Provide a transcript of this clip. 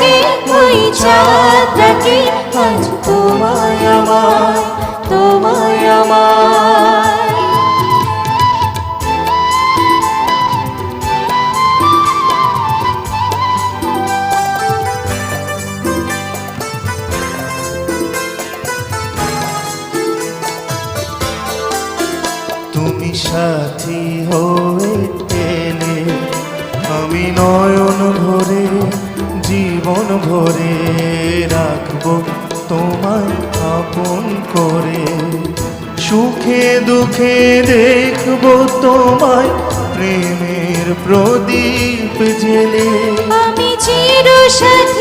ডাকে ওই চাঁদ ডাকে আজ তোমায় আমায়, তোমায় আমায়। তুমি সাথী হয়ে এলে, আমি নয়ন ভরে জীবন ভরে রাখবো তোমায় আপন করে। সুখে দুঃখে দেখবো তোমায় প্রেমের প্রদীপ জেলে। আমি চির সাথী